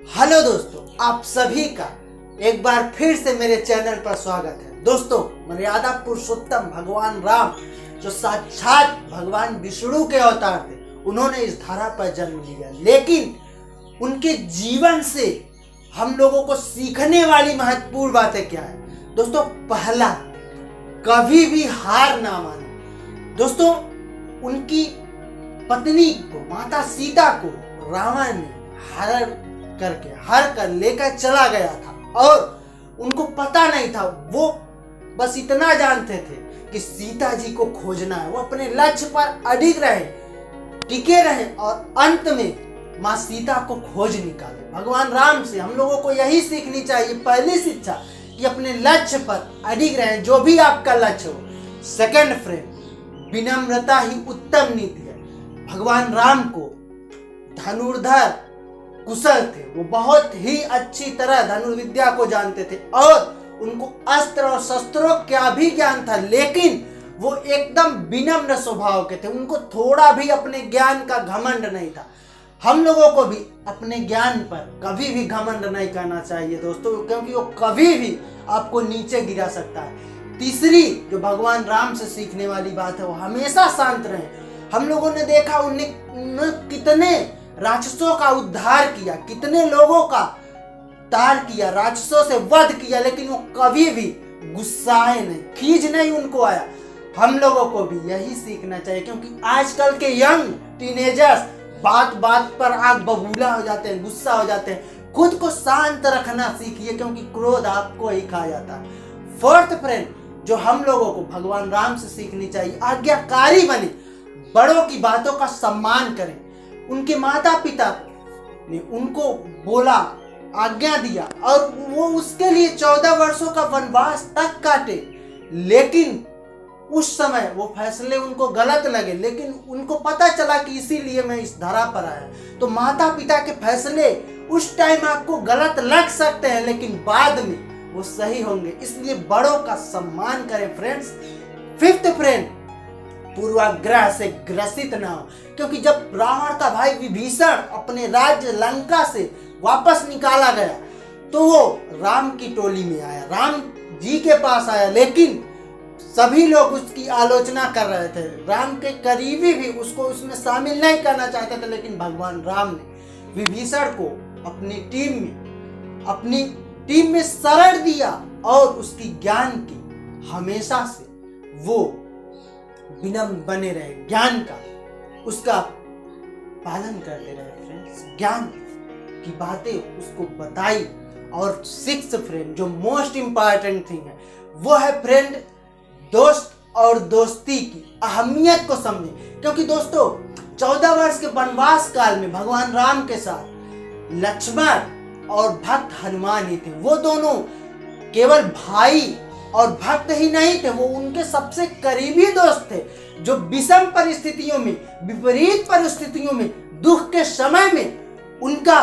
Hello दोस्तों, आप सभी का एक बार फिर से मेरे चैनल पर स्वागत है। दोस्तों, मर्यादा पुरुषोत्तम भगवान राम जो साक्षात भगवान विष्णु के अवतार थे, उन्होंने इस धरा पर जन्म लिया, लेकिन उनके जीवन से हम लोगों को सीखने वाली महत्वपूर्ण बातें क्या है। दोस्तों, पहला, कभी भी हार ना माने। दोस्तों, उनकी पत्नी को, माता सीता को रावण ने हर कर लेकर चला गया था और उनको पता नहीं था। वो बस इतना जानते थे कि सीता जी को खोजना है। वो अपने लक्ष्य पर अडिग रहे, टिके रहे और अंत में माँ सीता को खोज निकाले। भगवान राम से हम लोगों को यही सीखनी चाहिए। पहली शिक्षा कि अपने लक्ष्य पर अडिग रहे, जो भी आपका लक्ष्य हो। सेकंड फ्रेंड, विनम्रता ही उत्तम नीति है। भगवान राम को धनुर्धर कुशल थे, वो बहुत ही अच्छी तरह धनुर्विद्या को जानते थे और उनको अस्त्र और शस्त्रों का भी ज्ञान था, लेकिन वो एकदम विनम्र स्वभाव के थे। उनको थोड़ा भी अपने ज्ञान का घमंड नहीं था। हम लोगों को भी अपने ज्ञान पर कभी भी घमंड नहीं करना चाहिए दोस्तों, क्योंकि वो कभी भी आपको नीचे गिरा सकता है। तीसरी जो भगवान राम से सीखने वाली बात है, वो हमेशा शांत रहे। हम लोगों ने देखा उन्हें कितने राक्षसों का उद्धार किया, कितने लोगों का तार किया, राक्षसों से वध किया, लेकिन वो कभी भी गुस्साए नहीं, खींच नहीं उनको आया। हम लोगों को भी यही सीखना चाहिए, क्योंकि आजकल के यंग टीनेजर्स बात बात पर आग बबूला हो जाते हैं, गुस्सा हो जाते हैं। खुद को शांत रखना सीखिए, क्योंकि क्रोध आपको ही खा जाता है। फोर्थ फ्रेंड, जो हम लोगों को भगवान राम से सीखनी चाहिए, आज्ञाकारी बने, बड़ों की बातों का सम्मान करें। उनके माता पिता ने उनको बोला, आज्ञा दिया और वो उसके लिए 14 वर्षों का वनवास तक काटे, लेकिन उस समय वो फैसले उनको गलत लगे, लेकिन उनको पता चला कि इसीलिए मैं इस धरा पर आया। तो माता पिता के फैसले उस टाइम आपको गलत लग सकते हैं, लेकिन बाद में वो सही होंगे, इसलिए बड़ों का सम्मान करें फ्रेंड्स। फिफ्थ फ्रेंड, पूर्वाग्रह से ग्रसित ना हो, क्योंकि जब रावण का भाई विभीषण अपने राज्य लंका से वापस निकाला गया, तो वो राम की टोली में आया, राम जी के पास आया, लेकिन सभी लोग उसकी आलोचना कर रहे थे। राम के करीबी भी उसको उसमें शामिल नहीं करना चाहते थे, लेकिन भगवान राम ने विभीषण को अपनी टीम में शरण दिया और उसकी ज्ञान की हमेशा से वो विनम्र बने रहे, ज्ञान का उसका पालन करते रहे फ्रेंड्स, ज्ञान की बातें उसको बताई। और सिक्स्थ फ्रेंड, जो मोस्ट इंपॉर्टेंट थिंग है, वो है फ्रेंड, दोस्त और दोस्ती की अहमियत को समझे। क्योंकि दोस्तों, 14 वर्ष के वनवास काल में भगवान राम के साथ लक्ष्मण और भक्त हनुमान ही थे। वो दोनों केवल भाई और भक्त ही नहीं थे, वो उनके सबसे करीबी दोस्त थे, जो विषम परिस्थितियों में, विपरीत परिस्थितियों में, दुख के समय में उनका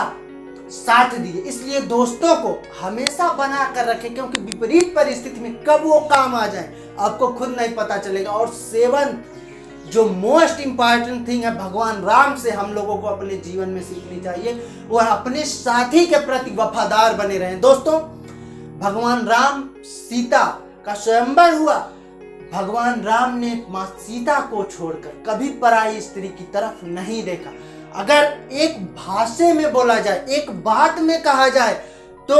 साथ दिए। इसलिए दोस्तों को हमेशा बना कर रखें, क्योंकि विपरीत परिस्थिति में कब वो काम आ जाए आपको खुद नहीं पता चलेगा। और सेवंथ, जो मोस्ट इंपॉर्टेंट थिंग है, भगवान राम से हम लोगों को अपने जीवन में सीखनी चाहिए, वो अपने साथी के प्रति वफादार बने रहें। दोस्तों, भगवान राम सीता का स्वयंवर हुआ, भगवान राम ने माँ सीता को छोड़कर कभी पराई स्त्री की तरफ नहीं देखा। अगर एक भाषा में बोला जाए, एक बात में कहा जाए, तो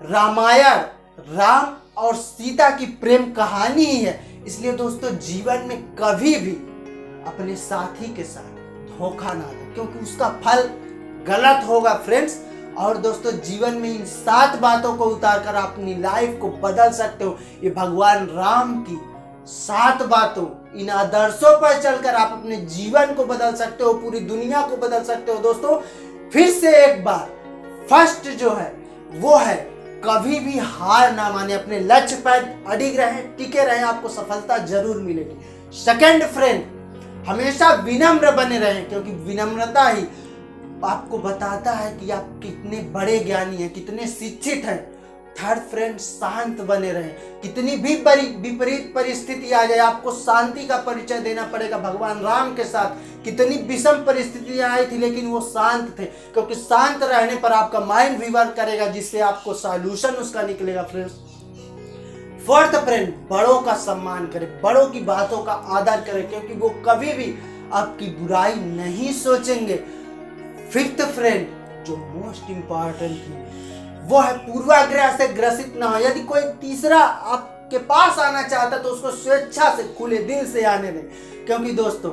रामायण राम और सीता की प्रेम कहानी ही है। इसलिए दोस्तों, जीवन में कभी भी अपने साथी के साथ धोखा ना दो, क्योंकि उसका फल गलत होगा फ्रेंड्स। और दोस्तों, जीवन में इन 7 बातों को उतारकर आप अपनी लाइफ को बदल सकते हो। ये भगवान राम की 7 बातों, इन आदर्शों पर चलकर आप अपने जीवन को बदल सकते हो, पूरी दुनिया को बदल सकते हो। दोस्तों, फिर से एक बार, फर्स्ट जो है वो है, कभी भी हार ना माने, अपने लक्ष्य पर अडिग रहे, टिके रहे, आपको सफलता जरूर मिलेगी। सेकंड फ्रेंड, हमेशा विनम्र बने रहें, क्योंकि विनम्रता ही आपको बताता है कि आप कितने बड़े ज्ञानी हैं, कितने शिक्षित हैं। थर्ड फ्रेंड, शांत बने रहें। कितनी भी बड़ी विपरीत परिस्थिति आ जाए, आपको शांति का परिचय देना पड़ेगा। भगवान राम के साथ कितनी विषम परिस्थितियां आई थी, लेकिन वो शांत थे, क्योंकि शांत रहने पर आपका माइंड भी वर्क करेगा, जिससे आपको सॉल्यूशन उसका निकलेगा। फ्रेंड्स, फोर्थ फ्रेंड, बड़ों का सम्मान करें, बड़ों की बातों का आदर करें, क्योंकि वो कभी भी आपकी बुराई नहीं सोचेंगे। फिफ्थ फ्रेंड, जो मोस्ट इंपॉर्टेंट थी, वो है पूर्वाग्रह से ग्रसित ना हो। यदि कोई तीसरा आपके पास आना चाहता तो उसको स्वेच्छा से, खुले दिल से आने दें, क्योंकि दोस्तों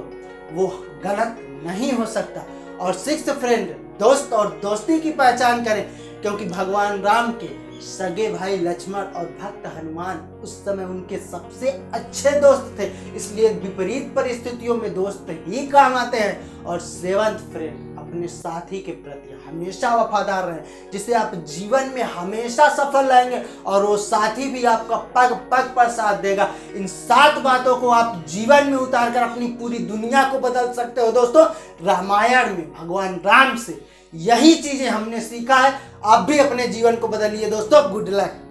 वो गलत नहीं हो सकता। और सिक्स्थ फ्रेंड, दोस्त और दोस्ती की पहचान करें, क्योंकि भगवान राम के सगे भाई लक्ष्मण और भक्त हनुमान उस समय उनके सबसे अच्छे दोस्त थे, इसलिए विपरीत परिस्थितियों में दोस्त ही काम आते हैं। और सेवंथ फ्रेंड, अपने साथी के प्रति हमेशा वफादार रहें, जिससे आप जीवन में हमेशा सफल रहेंगे और वो साथी भी आपका पग पग पर साथ देगा। इन 7 बातों को आप जीवन में उतार कर अपनी पूरी दुनिया को बदल सकते हो। दोस्तों, रामायण में भगवान राम से यही चीजें हमने सीखा है। आप भी अपने जीवन को बदलिए दोस्तों। Good luck.